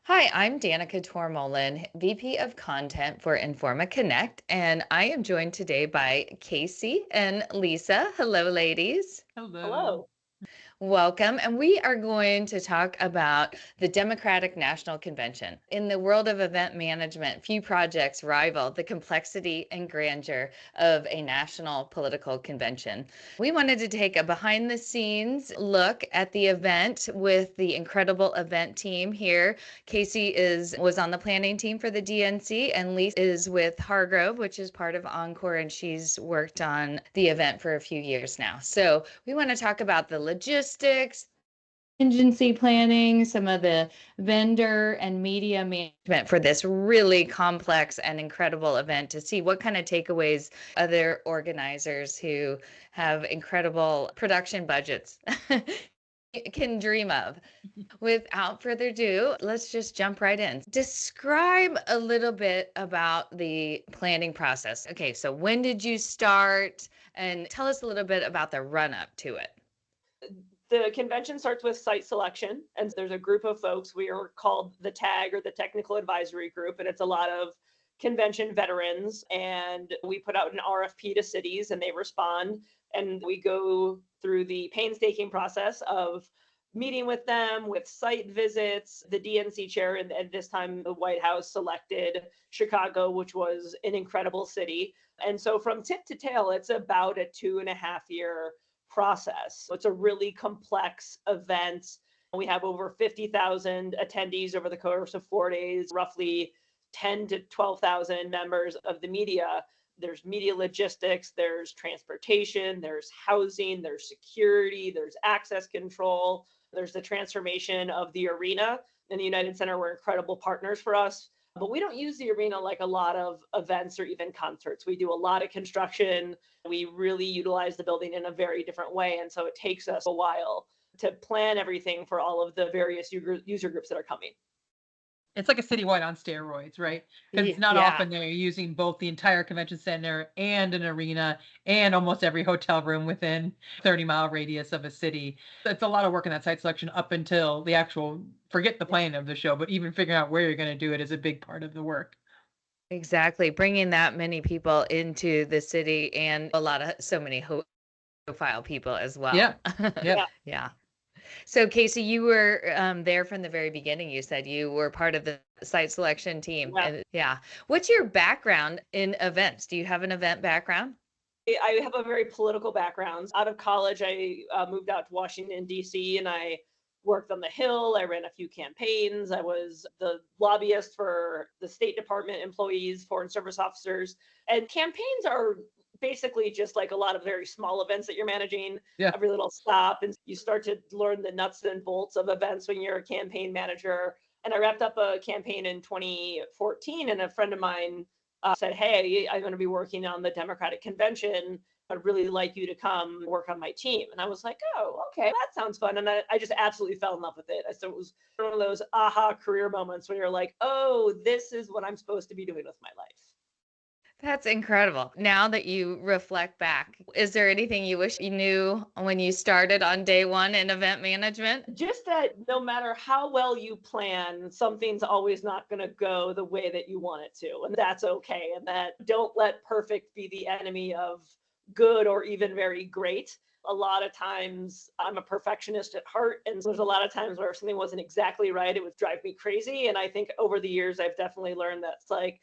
Hi, I'm Danica Tormohlen, VP of Content for Informa Connect, and I am joined today by Casey and Lisa. Hello, ladies. Hello. Hello. Welcome. And we are going to talk about the Democratic National Convention. In the world of event management, few projects rival the complexity and grandeur of a national political convention. We wanted to take a behind the scenes look at the event with the incredible event team here. Casey was on the planning team for the DNC, and Lisa is with Hargrove, which is part of Encore, and she's worked on the event for a few years now. So we want to talk about the logistics, contingency planning, some of the vendor and media management for this really complex and incredible event, to see what kind of takeaways other organizers who have incredible production budgets can dream of. Without further ado, let's just jump right in. Describe a little bit about the planning process. Okay, so when did you start? And tell us a little bit about the run up to it. The convention starts with site selection, and there's a group of folks. We are called the TAG, or the Technical Advisory Group, and it's a lot of convention veterans. And we put out an RFP to cities, and they respond. And we go through the painstaking process of meeting with them, with site visits. The DNC chair, and at this time, the White House selected Chicago, which was an incredible city. And so from tip to tail, it's about a 2.5 year process. So it's a really complex event. We have over 50,000 attendees over the course of 4 days, roughly 10 to 12,000 members of the media. There's media logistics, there's transportation, there's housing, there's security, there's access control, there's the transformation of the arena. And the United Center were incredible partners for us. But we don't use the arena like a lot of events or even concerts. We do a lot of construction. We really utilize the building in a very different way. And so it takes us a while to plan everything for all of the various user groups that are coming. It's like a citywide on steroids, right? Because it's not Yeah. often they're using both the entire convention center and an arena and almost every hotel room within 30-mile radius of a city. It's a lot of work in that site selection up until the actual, forget the plan of the show, but even figuring out where you're going to do it is a big part of the work. Exactly. Bringing that many people into the city, and so many profile people as well. Yeah. Yeah. Yeah. So Casey, you were there from the very beginning. You said you were part of the site selection team. Yeah. And yeah. What's your background in events? Do you have an event background? I have a very political background. Out of college, I moved out to Washington, D.C., and I worked on the Hill. I ran a few campaigns. I was the lobbyist for the State Department employees, Foreign Service officers. And campaigns are basically just like a lot of very small events that you're managing. Yeah. Every little stop, and you start to learn the nuts and bolts of events when you're a campaign manager. And I wrapped up a campaign in 2014, and a friend of mine said, "Hey, I'm going to be working on the Democratic Convention. I'd really like you to come work on my team." And I was like, "Oh, okay, that sounds fun." And I just absolutely fell in love with it. So it was one of those aha career moments where you're like, "Oh, this is what I'm supposed to be doing with my life." That's incredible. Now that you reflect back, is there anything you wish you knew when you started on day one in event management? Just that no matter how well you plan, something's always not going to go the way that you want it to. And that's okay. And that don't let perfect be the enemy of good or even very great. A lot of times I'm a perfectionist at heart. And there's a lot of times where if something wasn't exactly right, it would drive me crazy. And I think over the years, I've definitely learned that it's like,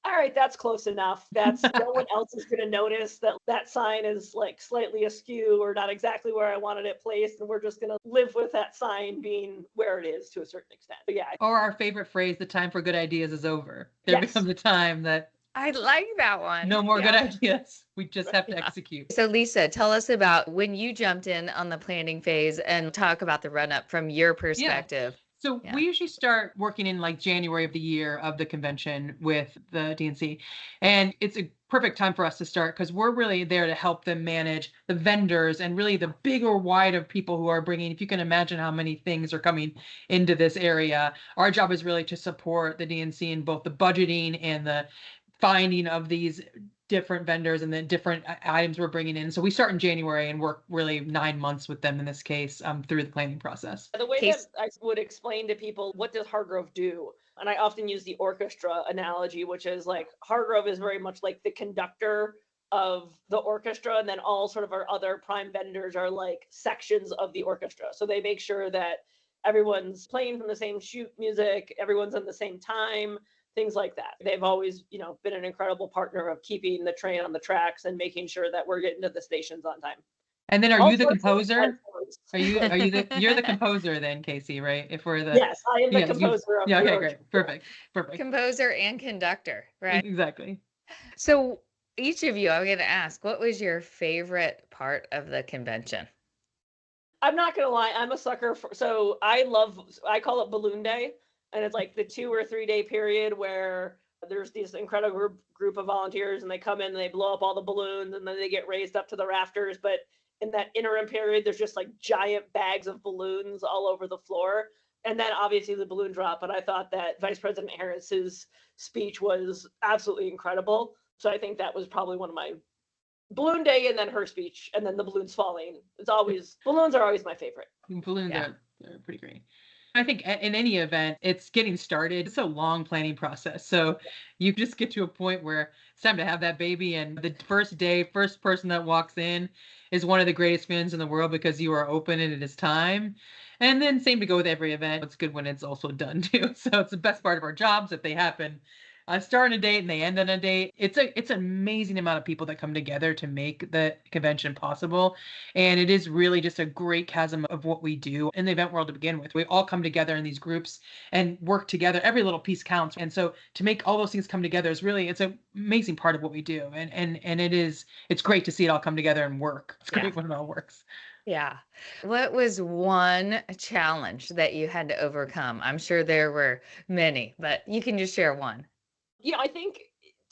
all right, that's close enough. That's no one else is going to notice that that sign is like slightly askew or not exactly where I wanted it placed. And we're just going to live with that sign being where it is to a certain extent. But yeah. Or our favorite phrase, the time for good ideas is over. There Yes. becomes a time that I like that one. no more good Yeah. ideas. We just have to Yeah. execute. So Lisa, tell us about when you jumped in on the planning phase, and talk about the run up from your perspective. So Yeah. we usually start working in like January of the year of the convention with the DNC. And it's a perfect time for us to start because we're really there to help them manage the vendors and really the bigger wide of people who are bringing, if you can imagine how many things are coming into this area. Our job is really to support the DNC in both the budgeting and the finding of these different vendors and then different items we're bringing in. So we start in January and work really 9 months with them in this case through the planning process. The way Case, that I would explain to people, what does Hargrove do? And I often use the orchestra analogy, which is like Hargrove is very much like the conductor of the orchestra, and then all sort of our other prime vendors are like sections of the orchestra. So they make sure that everyone's playing from the same sheet music, everyone's in the same time, things like that. They've always, been an incredible partner of keeping the train on the tracks and making sure that we're getting to the stations on time. And then are All you the sorts of composer? stories. You're the composer then, Casey, right? If we're the Yes, I am the yeah, composer of yeah, the okay, orchestra. great. Perfect. composer and conductor, right? Exactly. So each of you, I'm going to ask, what was your favorite part of the convention? I'm not gonna lie, I'm a sucker for, so I call it Balloon Day, and it's like the 2 or 3 day period where there's this incredible group of volunteers and they come in and they blow up all the balloons and then they get raised up to the rafters. But in that interim period, there's just like giant bags of balloons all over the floor. And then obviously the balloon drop. But I thought that Vice President Harris's speech was absolutely incredible. So I think that was probably one of my Balloon Day, and then her speech, and then the balloons falling. Balloons are always my favorite. Balloons Yeah. are pretty great. I think in any event, it's getting started. It's a long planning process. So you just get to a point where it's time to have that baby. And the first day, first person that walks in is one of the greatest feelings in the world because you are open and it is time. And then same to go with every event. It's good when it's also done too. So it's the best part of our jobs if they happen. Start on a date and they end on a date. It's an amazing amount of people that come together to make the convention possible. And it is really just a great chasm of what we do in the event world to begin with. We all come together in these groups and work together. Every little piece counts. And so to make all those things come together is really, it's an amazing part of what we do. And it's great to see it all come together and work. It's great when it all works. Yeah. What was one challenge that you had to overcome? I'm sure there were many, but you can just share one. I think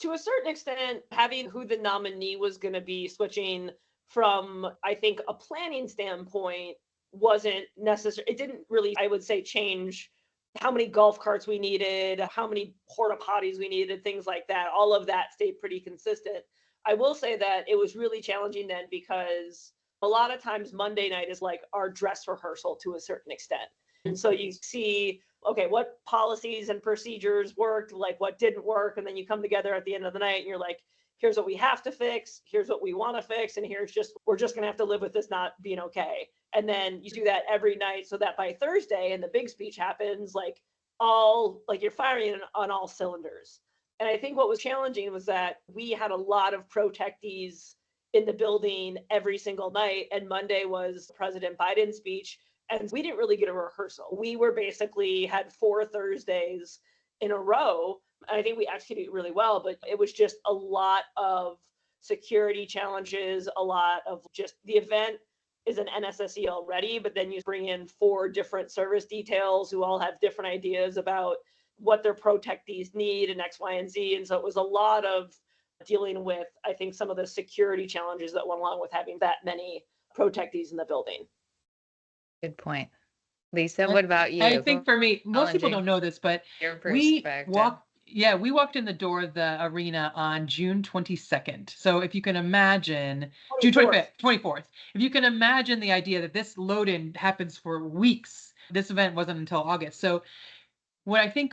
to a certain extent, having who the nominee was going to be, switching from, I think, a planning standpoint wasn't necessary. It didn't really, I would say, change how many golf carts we needed, how many porta potties we needed, things like that. All of that stayed pretty consistent. I will say that it was really challenging then because a lot of times Monday night is like our dress rehearsal to a certain extent. And so you see, okay, what policies and procedures worked, like what didn't work. And then you come together at the end of the night and you're like, here's what we have to fix, here's what we want to fix, and we're just going to have to live with this not being okay. And then you do that every night so that by Thursday and the big speech happens, like you're firing on all cylinders. And I think what was challenging was that we had a lot of protectees in the building every single night. And Monday was President Biden's speech. And we didn't really get a rehearsal. We were basically had 4 Thursdays in a row. And I think we executed really well, but it was just a lot of security challenges, a lot of just the event is an NSSE already, but then you bring in 4 different service details who all have different ideas about what their protectees need and X, Y, and Z. And so it was a lot of dealing with, I think, some of the security challenges that went along with having that many protectees in the building. Good point. Lisa, what about you? I think for me, most people don't know this, but we walked in the door of the arena on June 22nd. So if you can imagine, June 24th. If you can imagine the idea that this load-in happens for weeks, this event wasn't until August. So what I think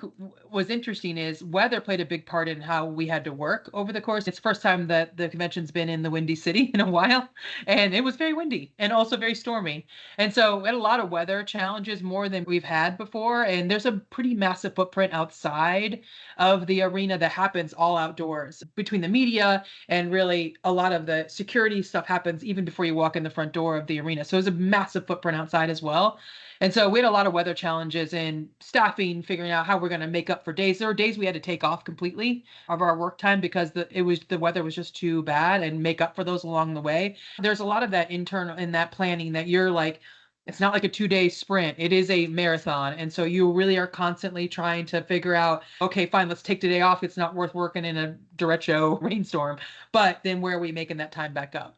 was interesting is weather played a big part in how we had to work over the course. It's the first time that the convention's been in the Windy City in a while, and it was very windy and also very stormy. And so we had a lot of weather challenges, more than we've had before. And there's a pretty massive footprint outside of the arena that happens all outdoors between the media, and really a lot of the security stuff happens even before you walk in the front door of the arena. So there's a massive footprint outside as well. And so we had a lot of weather challenges in staffing, figuring out how we're going to make up for days. There were days we had to take off completely of our work time because the weather was just too bad, and make up for those along the way. There's a lot of that internal in that planning that you're like, it's not like a 2-day sprint. It is a marathon. And so you really are constantly trying to figure out, okay, fine, let's take the day off. It's not worth working in a derecho rainstorm. But then where are we making that time back up?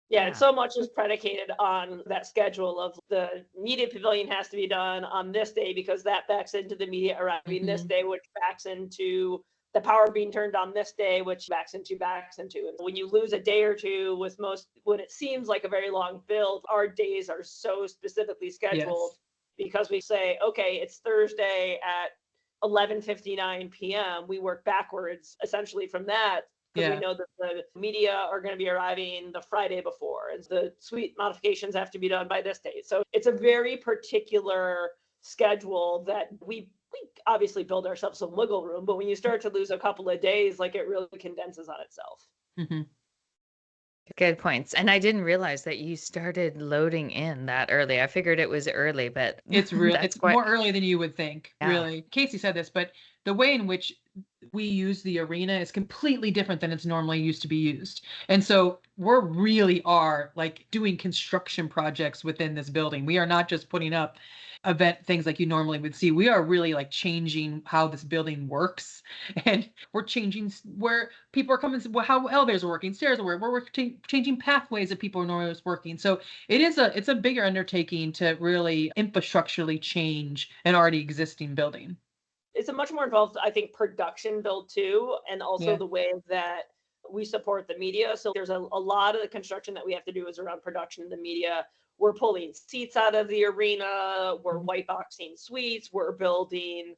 Yeah, and so much is predicated on that schedule of the media pavilion has to be done on this day because that backs into the media arriving this day, which backs into the power being turned on this day, which backs into. And when you lose a day or two with when it seems like a very long build, our days are so specifically scheduled because we say, okay, it's Thursday at 11:59 p.m. We work backwards essentially from that because we know that the media are going to be arriving the Friday before and the suite modifications have to be done by this date. So it's a very particular schedule that we obviously build ourselves some wiggle room, but when you start to lose a couple of days, like it really condenses on itself. Mm-hmm. Good points. And I didn't realize that you started loading in that early. I figured it was early, but it's real. It's more early than you would think, really. Casey said this, but the way in which we use the arena is completely different than it's normally used to be used. And so we really are like doing construction projects within this building. We are not just putting up event things like you normally would see. We are really like changing how this building works, and we're changing where people are coming, how elevators are working, stairs are working. We're changing pathways that people are normally working. So it's a bigger undertaking to really infrastructurally change an already existing building. It's a much more involved, I think, production build too, and also the way that we support the media. So there's a lot of the construction that we have to do is around production in the media. We're pulling seats out of the arena. We're white boxing suites. We're building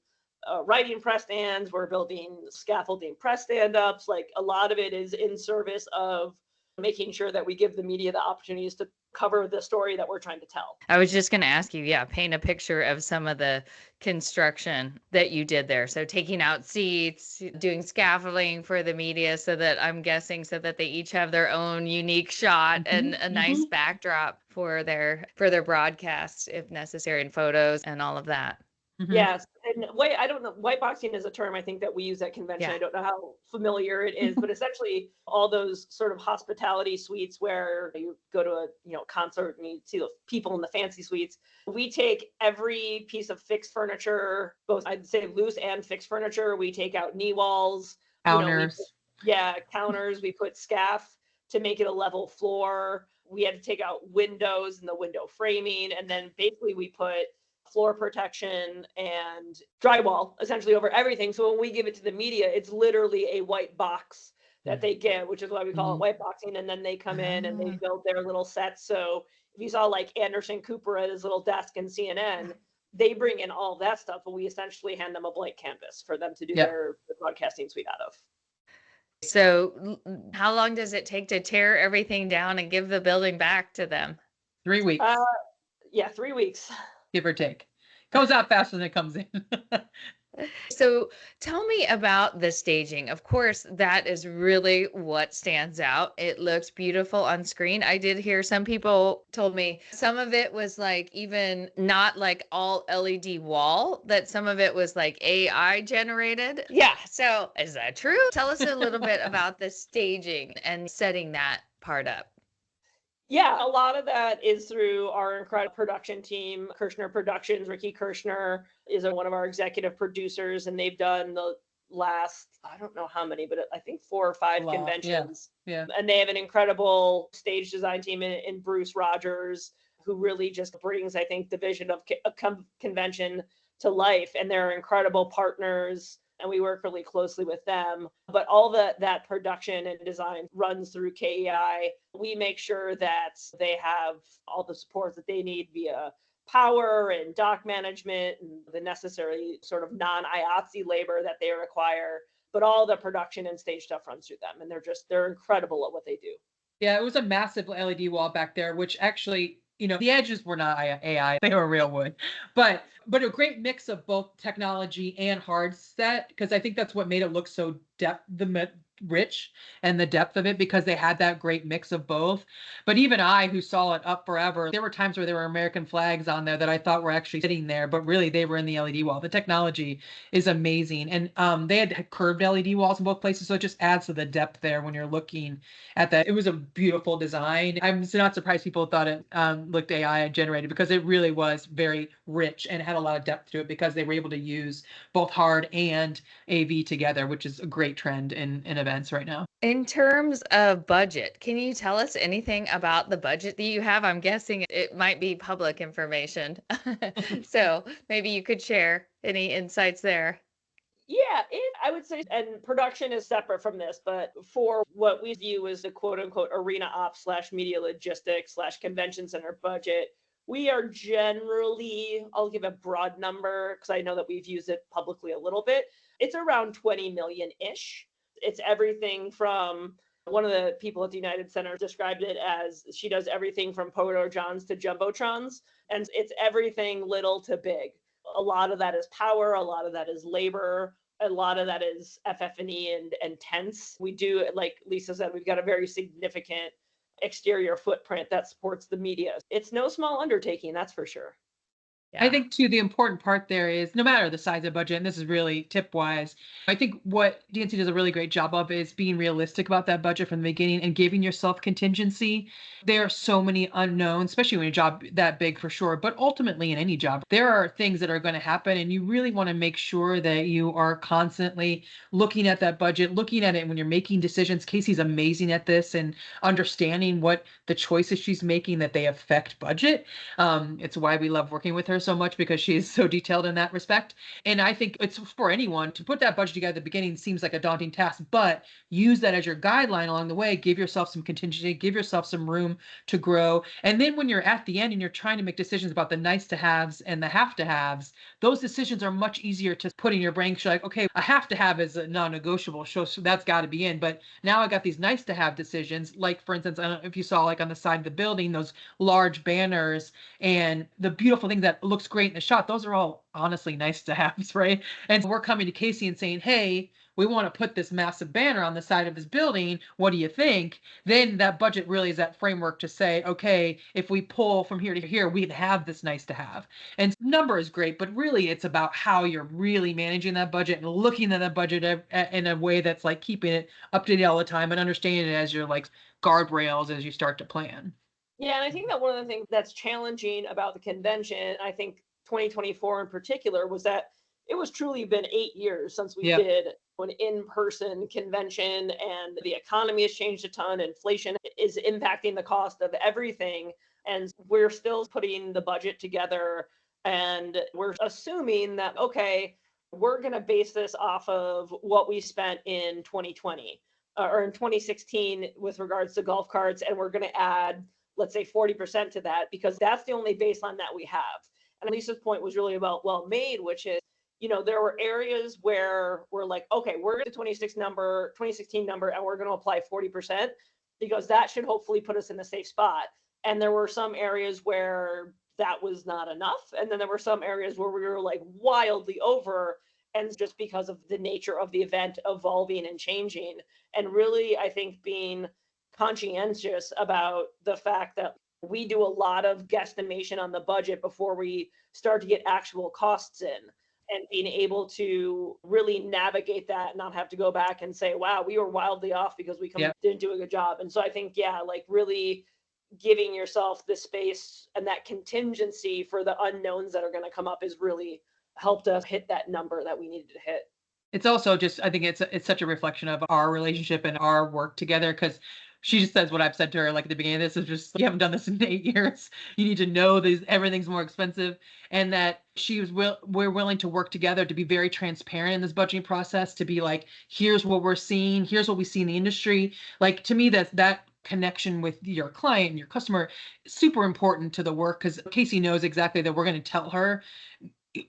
writing press stands. We're building scaffolding press stand-ups. Like a lot of it is in service of making sure that we give the media the opportunities to cover the story that we're trying to tell. I was just going to ask you, paint a picture of some of the construction that you did there. So taking out seats, doing scaffolding for the media so that they each have their own unique shot and a nice backdrop for their broadcasts if necessary, and photos and all of that. Yes. And I don't know, white boxing is a term I think that we use at convention. I don't know how familiar it is, but essentially all those sort of hospitality suites where you go to a concert and you see the people in the fancy suites. We take every piece of fixed furniture, both I'd say loose and fixed furniture. We take out knee walls, counters. Counters. We put scaff to make it a level floor. We had to take out windows and the window framing, and then basically we put floor protection and drywall essentially over everything. So when we give it to the media, it's literally a white box that they get, which is why we call it white boxing. And then they come in and they build their little sets. So if you saw like Anderson Cooper at his little desk in CNN, they bring in all that stuff, and we essentially hand them a blank canvas for them to do their broadcasting suite out of. So how long does it take to tear everything down and give the building back to them? 3 weeks. 3 weeks. Give or take. Goes out faster than it comes in. So tell me about the staging. Of course, that is really what stands out. It looks beautiful on screen. I did hear some people told me some of it was like even not like all LED wall, that some of it was like AI generated. Yeah. So is that true? Tell us a little bit about the staging and setting that part up. Yeah, a lot of that is through our incredible production team, Kirshner Productions. Ricky Kirshner is one of our executive producers, and they've done the last, I don't know how many, but I think 4 or 5 conventions. Yeah. And they have an incredible stage design team in Bruce Rogers, who really just brings, I think, the vision of a convention to life. And they're incredible partners, and we work really closely with them. But all that production and design runs through KEI. We make sure that they have all the support that they need via power and dock management and the necessary sort of non-IATSE labor that they require. But all the production and stage stuff runs through them, and they're incredible at what they do. Yeah, it was a massive LED wall back there, which actually, the edges were not AI, they were real wood, but a great mix of both technology and hard set, because I think that's what made it look so rich and the depth of it, because they had that great mix of both. But even I, who saw it up forever, there were times where there were American flags on there that I thought were actually sitting there, but really they were in the LED wall. The technology is amazing. And they had curved LED walls in both places, so it just adds to the depth there when you're looking at that. It was a beautiful design. I'm not surprised people thought it looked AI generated, because it really was very rich and had a lot of depth to it, because they were able to use both hard and AV together, which is a great trend in events right now. In terms of budget, can you tell us anything about the budget that you have? I'm guessing it might be public information. So maybe you could share any insights there. I would say, and production is separate from this, but for what we view as the quote unquote arena ops slash media logistics slash convention center budget, we are generally, I'll give a broad number because I know that we've used it publicly a little bit. It's around 20 million ish. It's everything from, one of the people at the United Center described it as she does everything from Pogo Johns to Jumbotrons, and it's everything little to big. A lot of that is power, a lot of that is labor, a lot of that is FF&E and tents. We do, like Lisa said, we've got a very significant exterior footprint that supports the media. It's no small undertaking, that's for sure. I think too, the important part there is no matter the size of budget, and this is really tip wise, I think what DNC does a really great job of is being realistic about that budget from the beginning and giving yourself contingency. There are so many unknowns, especially when a job that big for sure, but ultimately in any job, there are things that are going to happen, and you really want to make sure that you are constantly looking at that budget, looking at it when you're making decisions. Casey's amazing at this and understanding what the choices she's making, that they affect budget. It's why we love working with her so much, because she is so detailed in that respect. And I think it's for anyone to put that budget together at the beginning seems like a daunting task, but use that as your guideline along the way. Give yourself some contingency, give yourself some room to grow. And then when you're at the end and you're trying to make decisions about the nice to haves and the have to haves, those decisions are much easier to put in your brain. You're like, okay, a have to have is a non-negotiable, so that's got to be in. But now I got these nice to have decisions. Like, for instance, I don't know if you saw, like on the side of the building, those large banners and the beautiful thing that looks great in the shot. Those are all honestly nice to haves, right? And we're coming to Casey and saying, hey, we want to put this massive banner on the side of this building. What do you think? Then that budget really is that framework to say, okay, if we pull from here to here, we can have this nice to have. And number is great, but really it's about how you're really managing that budget and looking at that budget in a way that's like keeping it up to date all the time and understanding it as your like guardrails as you start to plan. Yeah, and I think that one of the things that's challenging about the convention, I think 2024 in particular, was that it was truly been 8 years since we did an in-person convention, and the economy has changed a ton. Inflation is impacting the cost of everything, and we're still putting the budget together, and we're assuming that, okay, we're going to base this off of what we spent in 2020 or in 2016 with regards to golf carts, and we're going to add, let's say, 40% to that, because that's the only baseline that we have. And Lisa's point was really well made, which is, there were areas where we're like, okay, we're at the 2016 number, and we're going to apply 40% because that should hopefully put us in a safe spot. And there were some areas where that was not enough. And then there were some areas where we were like wildly over, and just because of the nature of the event evolving and changing. And really, I think being conscientious about the fact that we do a lot of guesstimation on the budget before we start to get actual costs in, and being able to really navigate that and not have to go back and say, wow, we were wildly off because we didn't do a good job. And so I think, like really giving yourself the space and that contingency for the unknowns that are going to come up is really helped us hit that number that we needed to hit. It's also just, I think it's such a reflection of our relationship and our work together, because she just says what I've said to her, like at the beginning, this is just, you haven't done this in 8 years. You need to know that everything's more expensive, and that we're willing to work together to be very transparent in this budgeting process, to be like, here's what we're seeing, here's what we see in the industry. Like, to me, that connection with your client and your customer is super important to the work, because Casey knows exactly that we're going to tell her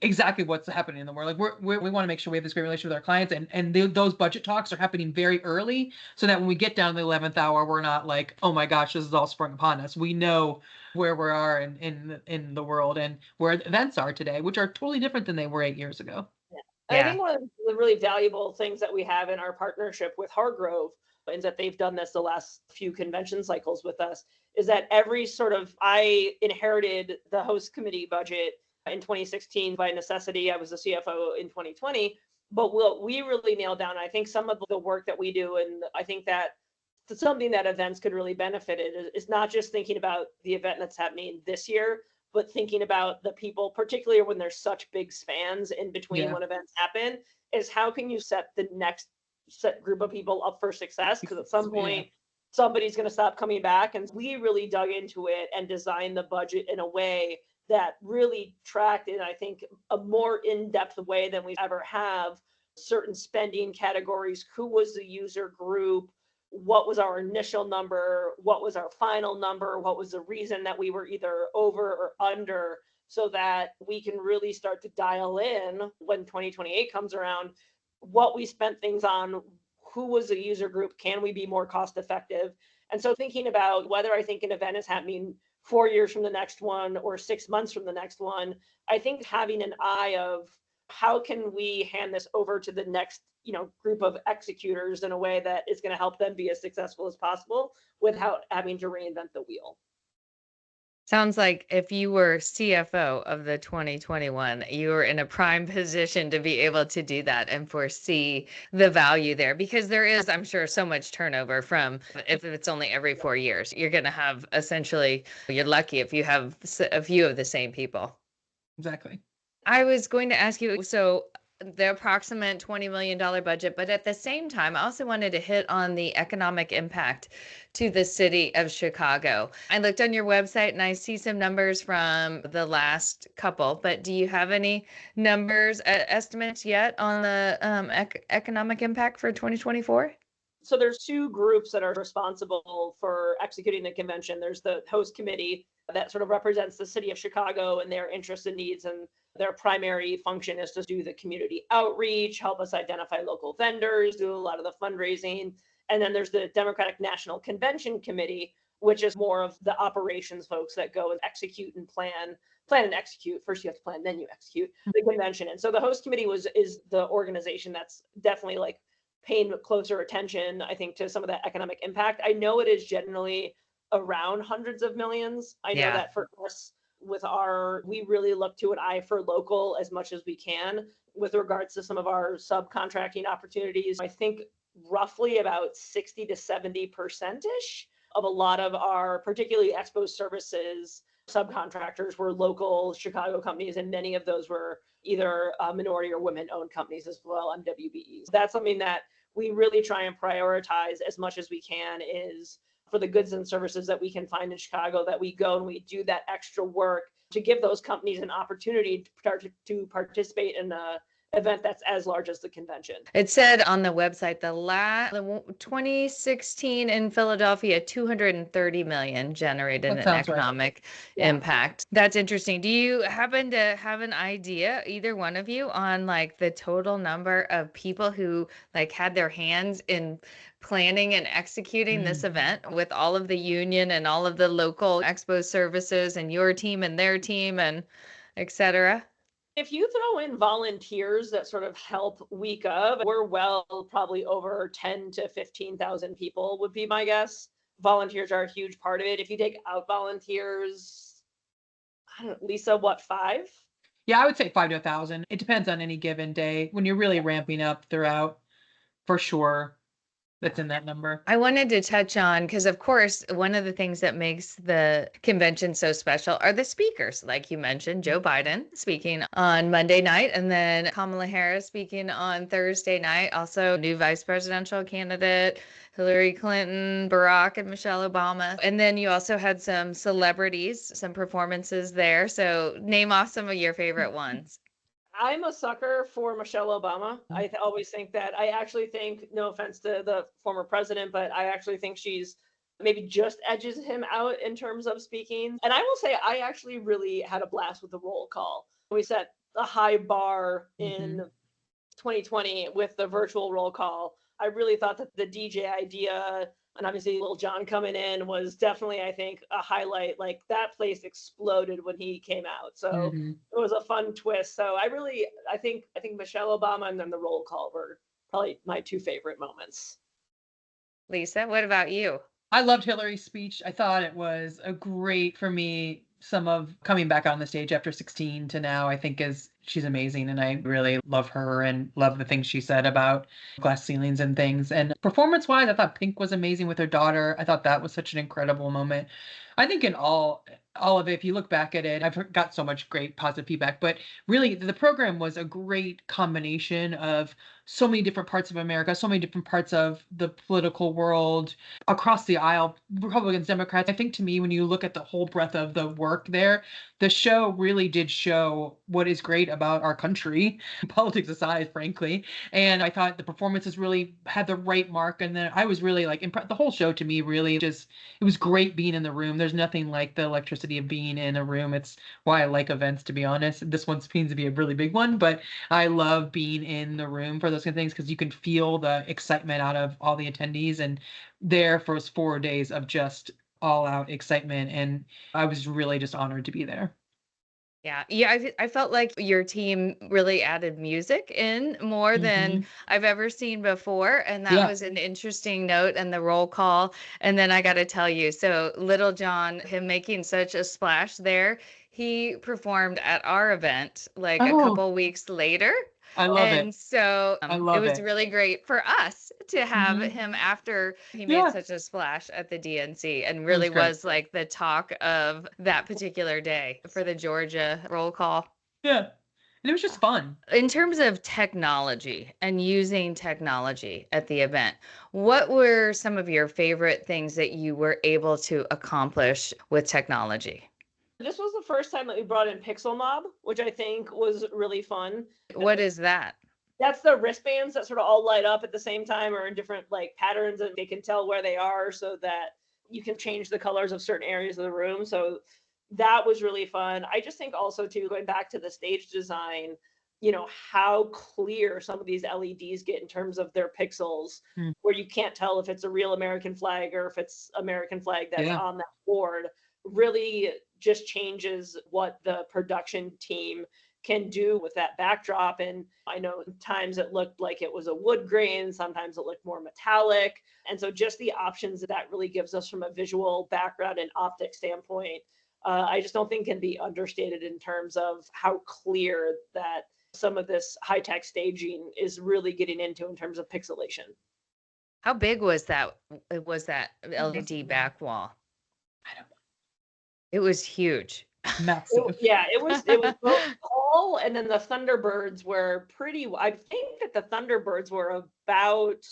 exactly what's happening in the world. Like we want to make sure we have this great relationship with our clients, and those budget talks are happening very early, so that when we get down to the 11th hour, we're not like, oh my gosh, this is all sprung upon us. We know where we are in the world and where events are today, which are totally different than they were 8 years ago. I think one of the really valuable things that we have in our partnership with Hargrove, and that they've done this the last few convention cycles with us, is that I inherited the host committee budget in 2016 by necessity. I was the CFO in 2020, but what we really nailed down, I think some of the work that we do, and I think that something that events could really benefit is not just thinking about the event that's happening this year, but thinking about the people, particularly when there's such big spans in between when events happen, is how can you set the next set group of people up for success? Because at some point, somebody's going to stop coming back. And we really dug into it and designed the budget in a way that really tracked in, I think, a more in-depth way than we ever have, certain spending categories, who was the user group, what was our initial number, what was our final number, what was the reason that we were either over or under, so that we can really start to dial in when 2028 comes around, what we spent things on, who was the user group, can we be more cost effective? And so thinking about whether I think an event is happening 4 years from the next one or 6 months from the next one, I think having an eye of how can we hand this over to the next group of executors in a way that is going to help them be as successful as possible without having to reinvent the wheel. Sounds like if you were CFO of the 2021, you were in a prime position to be able to do that and foresee the value there, because there is, I'm sure, so much turnover from if it's only every 4 years. You're going to have essentially, you're lucky if you have a few of the same people. Exactly. I was going to ask you, so the approximate $20 million budget, but at the same time, I also wanted to hit on the economic impact to the city of Chicago. I looked on your website and I see some numbers from the last couple, but do you have any numbers, estimates yet on the economic impact for 2024? So there's two groups that are responsible for executing the convention. There's the host committee that sort of represents the city of Chicago and their interests and needs, and their primary function is to do the community outreach, help us identify local vendors, do a lot of the fundraising. And then there's the Democratic National Convention Committee, which is more of the operations folks that go and execute and plan and execute. First you have to plan, then you execute the convention. And so the host committee is the organization that's definitely like paying closer attention, I think, to some of that economic impact. I know it is generally around hundreds of millions. I know that for us, we really look to an eye for local as much as we can with regards to some of our subcontracting opportunities. I think roughly about 60 to 70%-ish of a lot of our, particularly expo services subcontractors, were local Chicago companies, and many of those were either minority or women-owned companies as well, MWBEs. That's something that we really try and prioritize as much as we can, is for the goods and services that we can find in Chicago, that we go and we do that extra work to give those companies an opportunity to participate in a event that's as large as the convention. It said on the website, the 2016 in Philadelphia, 230 million generated an economic impact. That's interesting. Do you happen to have an idea, either one of you, on like the total number of people who like had their hands in planning and executing this event with all of the union and all of the local expo services and your team and their team and et cetera? If you throw in volunteers that sort of help week of, we're probably over 10 to 15,000 people would be my guess. Volunteers are a huge part of it. If you take out volunteers, I don't know, Lisa, what, 5? Yeah, I would say 5 to 1,000. It depends on any given day. When you're really ramping up throughout, for sure, that's in that number. I wanted to touch on, because of course, one of the things that makes the convention so special are the speakers. Like you mentioned, Joe Biden speaking on Monday night, and then Kamala Harris speaking on Thursday night. Also, new vice presidential candidate, Hillary Clinton, Barack, and Michelle Obama. And then you also had some celebrities, some performances there. So name off some of your favorite ones. I'm a sucker for Michelle Obama. I always think that, I actually think, no offense to the former president, but I actually think she's maybe just edges him out in terms of speaking. And I will say, I actually really had a blast with the roll call. We set a high bar in 2020 with the virtual roll call. I really thought that the DJ idea, and obviously Lil Jon coming in, was definitely, I think, a highlight. Like, that place exploded when he came out. So it was a fun twist. So I think Michelle Obama and then the roll call were probably my two favorite moments. Lisa, what about you? I loved Hillary's speech. I thought it was a great, for me, some of coming back on the stage after 16 to now, I think she's amazing. And I really love her and love the things she said about glass ceilings and things. And performance wise, I thought Pink was amazing with her daughter. I thought that was such an incredible moment. I think in all of it, if you look back at it, I've got so much great positive feedback, but really the program was a great combination of so many different parts of America, so many different parts of the political world across the aisle, Republicans, Democrats. I think to me, when you look at the whole breadth of the work there, the show really did show what is great about our country, politics aside, frankly. And I thought the performances really had the right mark. And then I was really like the whole show to me really just, it was great being in the room. There's nothing like the electricity of being in a room. It's why I like events, to be honest. This one seems to be a really big one, but I love being in the room for those kind of things because you can feel the excitement out of all the attendees. And there for 4 days of just all out excitement. And I was really just honored to be there. Yeah. Yeah. I felt like your team really added music in more than I've ever seen before. And that Yeah. was an interesting note and the roll call. And then I got to tell you, so Little John, him making such a splash there, he performed at our event like a Oh, couple weeks later. I love it. And so I it love was it. really great for us to have Mhm. him after he made Yeah, such a splash at the DNC and it was really great. was like the talk of that particular day for the Georgia roll call. Yeah. And it was just fun. In terms of technology and using technology at the event, what were some of your favorite things that you were able to accomplish with technology? This was the first time that we brought in Pixel Mob, which I think was really fun. What is that? That's the wristbands that sort of all light up at the same time or in different like patterns, and they can tell where they are so that you can change the colors of certain areas of the room. So that was really fun. I just think also too, going back to the stage design, how clear some of these LEDs get in terms of their pixels, Mm. where you can't tell if it's a real American flag or if it's American flag that's Yeah. on that board, really just changes what the production team can do with that backdrop. And I know times it looked like it was a wood grain, sometimes it looked more metallic. And so just the options that really gives us from a visual background and optic standpoint, I just don't think can be understated in terms of how clear that some of this high-tech staging is really getting into in terms of pixelation. How big was that? Was that Must LED have been- back wall? I don't know. It was huge. Massive. Yeah, it was both tall, and then the Thunderbirds were pretty. I think that the Thunderbirds were about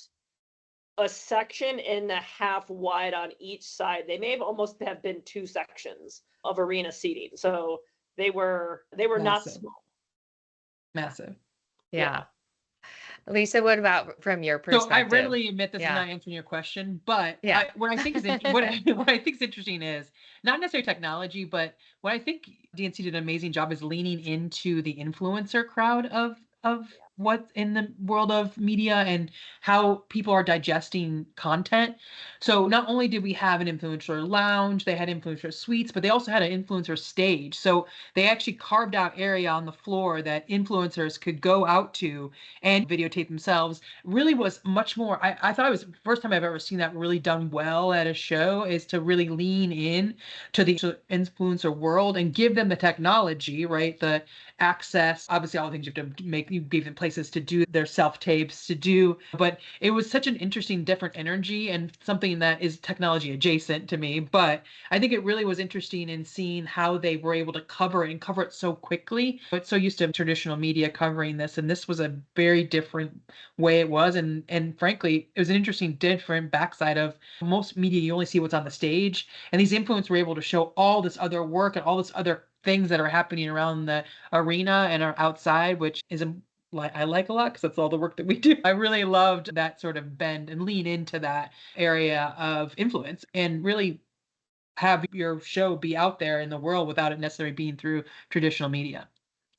a section and a half wide on each side. They may have almost have been two sections of arena seating. So they were not Massive. small. Massive. Yeah. Lisa, what about from your So I perspective? readily admit this is Yeah. not answering your question, but Yeah. what I think is what I think is interesting is not necessarily technology, but what I think DNC did an amazing job is leaning into the influencer crowd of what's in the world of media and how people are digesting content. So not only did we have an influencer lounge, they had influencer suites, but they also had an influencer stage. So they actually carved out area on the floor that influencers could go out to and videotape themselves. Really was much more, I thought it was the first time I've ever seen that really done well at a show, is to really lean in to the influencer world and give them the technology, right? The access, obviously all the things you have to make, you give them places to do their self tapes to do, but it was such an interesting different energy and something that is technology adjacent to me. But I think it really was interesting in seeing how they were able to cover it and cover it so quickly. But so used to traditional media covering this, and this was a very different way it was. And frankly, it was an interesting different backside of most media. You only see what's on the stage, and these influencers were able to show all this other work and all this other things that are happening around the arena and are outside, which is I like a lot because that's all the work that we do. I really loved that sort of bend and lean into that area of influence and really have your show be out there in the world without it necessarily being through traditional media.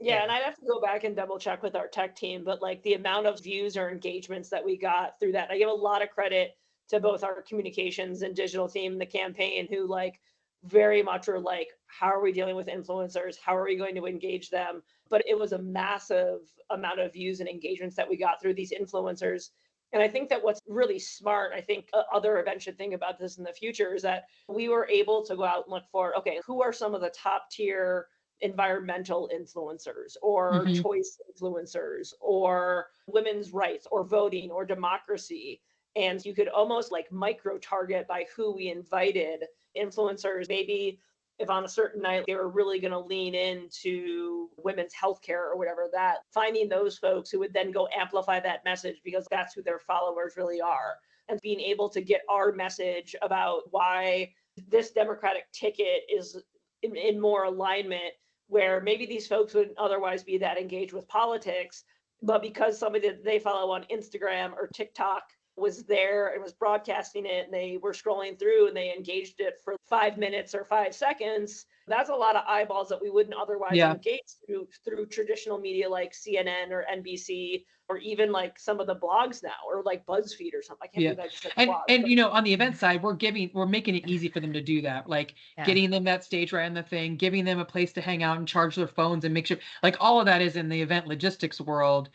Yeah, and I'd have to go back and double check with our tech team, but like the amount of views or engagements that we got through that, I give a lot of credit to both our communications and digital team, the campaign, who like very much were like, how are we dealing with influencers? How are we going to engage them? But it was a massive amount of views and engagements that we got through these influencers. And I think that what's really smart, I think other events should think about this in the future, is that we were able to go out and look for, okay, who are some of the top tier environmental influencers or Mhm. choice influencers or women's rights or voting or democracy. And you could almost like micro target by who we invited influencers. Maybe if on a certain night they were really going to lean into women's healthcare or whatever, that finding those folks who would then go amplify that message because that's who their followers really are. And being able to get our message about why this Democratic ticket is in more alignment, where maybe these folks wouldn't otherwise be that engaged with politics, but because somebody that they follow on Instagram or TikTok was there and was broadcasting it, and they were scrolling through and they engaged it for 5 minutes or 5 seconds, that's a lot of eyeballs that we wouldn't otherwise Yeah. engage through traditional media like CNN or NBC, or even like some of the blogs now, or like BuzzFeed or something. I can't Yeah. believe I just said And blog. and on the event side, we're making it easy for them to do that. Like Yeah. getting them that stage right on the thing, giving them a place to hang out and charge their phones and make sure, like, all of that is in the event logistics world,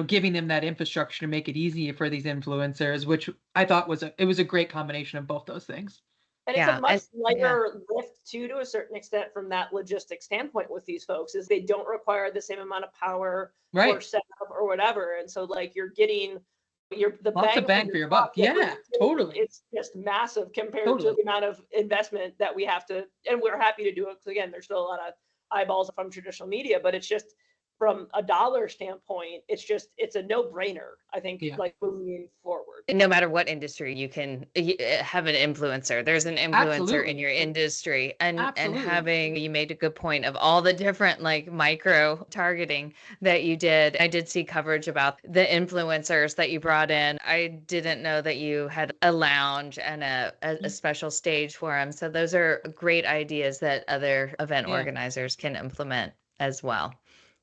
giving them that infrastructure to make it easy for these influencers, which I thought it was a great combination of both those things. And it's Yeah. a much And yeah. lighter lift too, to a certain extent, from that logistic standpoint with these folks, is they don't require the same amount of power or Right. setup or whatever. And so like you're getting the Lots of bang for your buck. that we're Yeah, getting, totally. it's just massive compared to Totally. the amount of investment that we have to, and we're happy to do it, because again, there's still a lot of eyeballs from traditional media, but it's just from a dollar standpoint, it's a no-brainer, I think, Yeah. like moving forward. No matter what industry, you can have an influencer. There's an influencer in Absolutely. your industry, and Absolutely. you made a good point of all the different like micro targeting that you did. I did see coverage about the influencers that you brought in. I didn't know that you had a lounge and a special stage for them. So those are great ideas that other event Yeah. organizers can implement as well.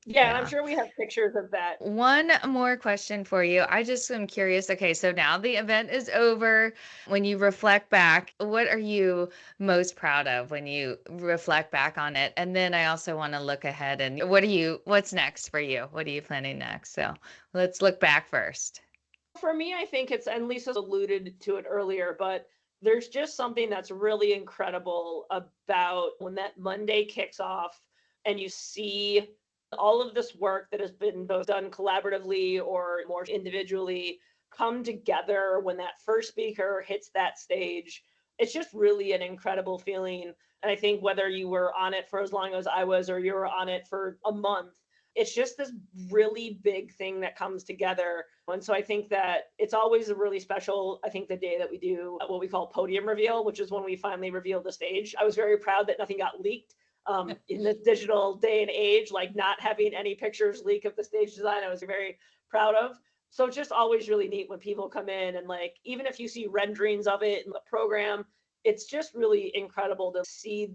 Yeah, and I'm sure we have pictures of that. One more question for you. I just am curious. Okay, so now the event is over. When you reflect back, what are you most proud of when you reflect back on it? And then I also want to look ahead and what's next for you? What are you planning next? So let's look back first. For me, I think and Lisa's alluded to it earlier, but there's just something that's really incredible about when that Monday kicks off and you see all of this work that has been both done collaboratively or more individually come together when that first speaker hits that stage. It's just really an incredible feeling. And I think whether you were on it for as long as I was, or you were on it for a month, it's just this really big thing that comes together. And so I think that it's always a really special, I think, the day that we do what we call podium reveal, which is when we finally reveal the stage. I was very proud that nothing got leaked. In this digital day and age, like not having any pictures leak of the stage design, I was very proud of. So it's just always really neat when people come in, and like, even if you see renderings of it in the program, it's just really incredible to see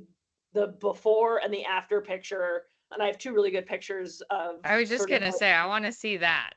the before and the after picture. And I have two really good pictures of. I was just going to say, I want to see that.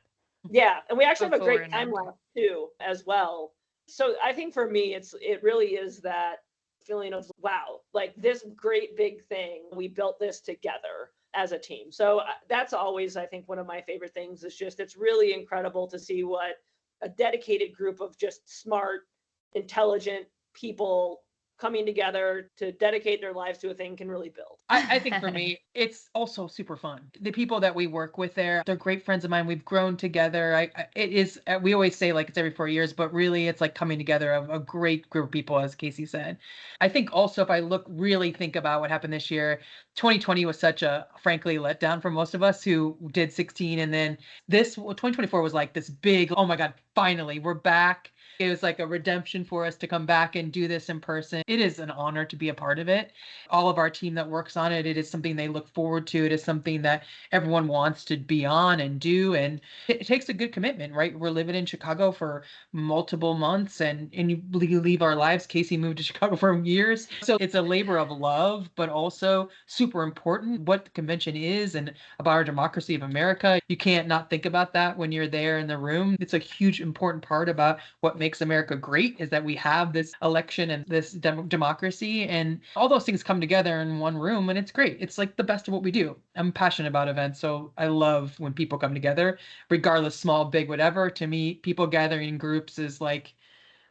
Yeah. And we actually have a Before great and time after. lapse too, as well. So I think for me, it really is that feeling of, wow, like this great big thing, we built this together as a team. So that's always, I think, one of my favorite things. Is just, it's really incredible to see what a dedicated group of just smart, intelligent people coming together to dedicate their lives to a thing can really build. I think for me, it's also super fun. The people that we work with there, they're great friends of mine. We've grown together. It is, we always say like it's every 4 years, but really it's like coming together of a great group of people, as Casey said. I think also, if I really think about what happened this year, 2020 was such a, frankly, letdown for most of us who did 16. And then 2024 was like this big, oh my God, finally, we're back. It was like a redemption for us to come back and do this in person. It is an honor to be a part of it. All of our team that works on it, it is something they look forward to. It is something that everyone wants to be on and do. And it takes a good commitment, right? We're living in Chicago for multiple months, and you leave our lives. Casey moved to Chicago for years. So it's a labor of love, but also super important what the convention is and about our democracy of America. You can't not think about that when you're there in the room. It's a huge, important part about what makes America great, is that we have this election and this democracy, and all those things come together in one room, and it's great. It's like the best of what we do. I'm passionate about events, so I love when people come together, regardless, small, big, whatever. To me, people gathering in groups is like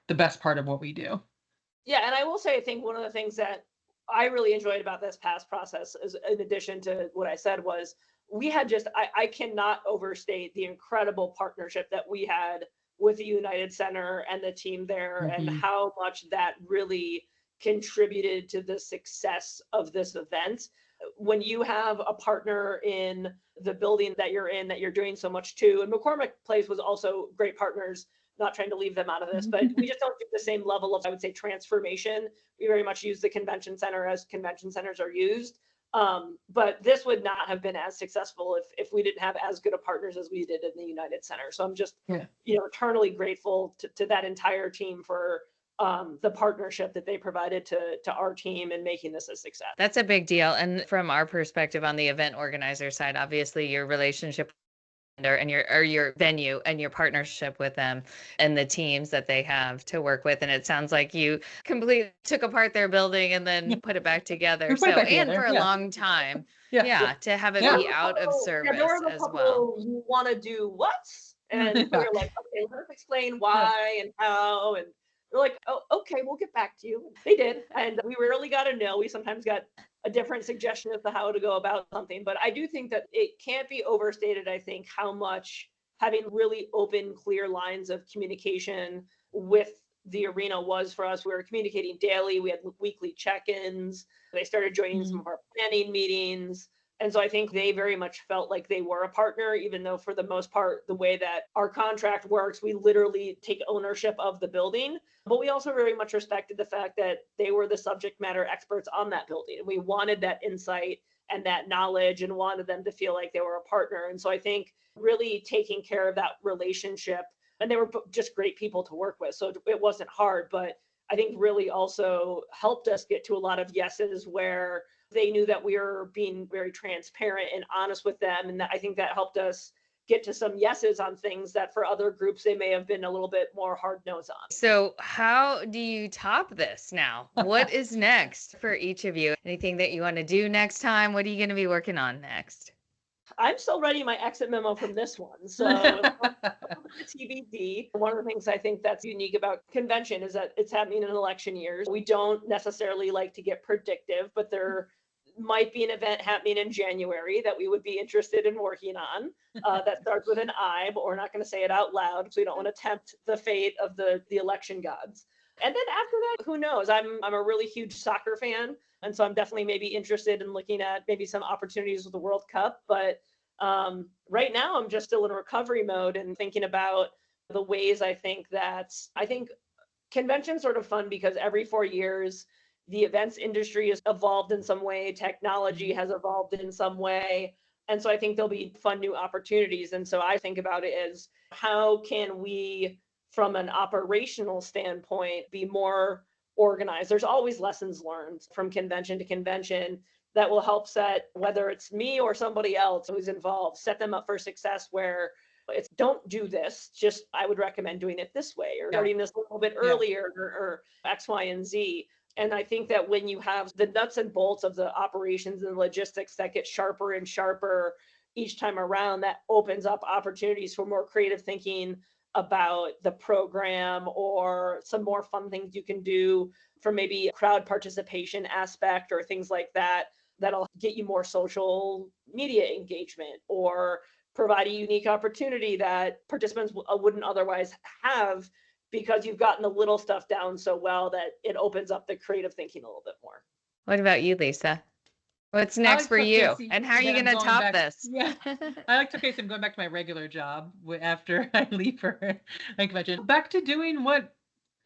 the best part of what we do. Yeah, and I will say, I think one of the things that I really enjoyed about this past process, is, in addition to what I said, was we had just, I cannot overstate the incredible partnership that we had with the United Center and the team there, and how much that really contributed to the success of this event. When you have a partner in the building that you're in, that you're doing so much to, and McCormick Place was also great partners, not trying to leave them out of this, but we just don't do the same level of, I would say, transformation. We very much use the convention center as convention centers are used. But this would not have been as successful if we didn't have as good of partners as we did in the United Center. So I'm just, eternally grateful to that entire team for the partnership that they provided to our team in making this a success. That's a big deal. And from our perspective on the event organizer side, obviously your relationship and your venue and your partnership with them and the teams that they have to work with. And it sounds like you completely took apart their building and then put it back together. So, and for a long time, to have it be out of service there were as well. You want to do what? And we were like, okay, let's explain why and how. And they're like, oh, okay, we'll get back to you. They did. And we rarely got a no. We sometimes got a different suggestion as to how to go about something. But I do think that it can't be overstated, I think, how much having really open, clear lines of communication with the arena was for us. We were communicating daily. We had weekly check-ins. They started joining some of our planning meetings. And so I think they very much felt like they were a partner, even though for the most part, the way that our contract works, we literally take ownership of the building. But we also very much respected the fact that they were the subject matter experts on that building. And we wanted that insight and that knowledge and wanted them to feel like they were a partner. And so I think really taking care of that relationship, and they were just great people to work with. So it wasn't hard, but I think really also helped us get to a lot of yeses where they knew that we were being very transparent and honest with them. And I think that helped us get to some yeses on things that for other groups, they may have been a little bit more hard-nosed on. So how do you top this now? What is next for each of you? Anything that you want to do next time? What are you going to be working on next? I'm still writing my exit memo from this one. So TBD. One of the things I think that's unique about convention is that it's happening in election years. We don't necessarily like to get predictive, but there might be an event happening in January that we would be interested in working on that starts with an I, but we're not going to say it out loud because we don't want to tempt the fate of the election gods. And then after that, who knows? I'm a really huge soccer fan. And so I'm definitely maybe interested in looking at maybe some opportunities with the World Cup. But right now I'm just still in recovery mode and thinking about the ways I think convention's sort of fun because every 4 years, the events industry has evolved in some way. Technology has evolved in some way. And so I think there'll be fun new opportunities. And so I think about it as how can we, from an operational standpoint, be more organized? There's always lessons learned from convention to convention that will help set, whether it's me or somebody else who's involved, set them up for success where it's don't do this, just I would recommend doing it this way or starting this a little bit earlier or X, Y, and Z. And I think that when you have the nuts and bolts of the operations and logistics that get sharper and sharper each time around, that opens up opportunities for more creative thinking about the program or some more fun things you can do for maybe a crowd participation aspect or things like that, that'll get you more social media engagement or provide a unique opportunity that participants wouldn't otherwise have because you've gotten the little stuff down so well that it opens up the creative thinking a little bit more. What about you, Lisa? What's next for you? Casey, and how are you going to top this? Yeah, I like to face I'm going back to my regular job after I leave for convention. Back to doing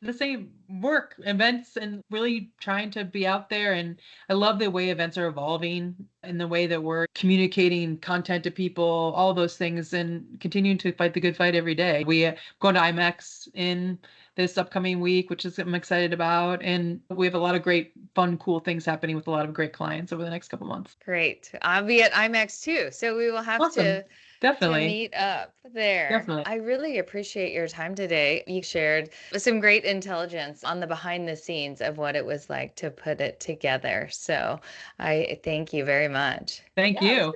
the same work, events, and really trying to be out there. And I love the way events are evolving and the way that we're communicating content to people, all those things, and continuing to fight the good fight every day. We going to IMEX in this upcoming week, which is I'm excited about. And we have a lot of great, fun, cool things happening with a lot of great clients over the next couple months. Great. I'll be at IMEX too. So we will have to meet up there. Definitely. I really appreciate your time today. You shared some great intelligence on the behind the scenes of what it was like to put it together. So I thank you very much. Thank you.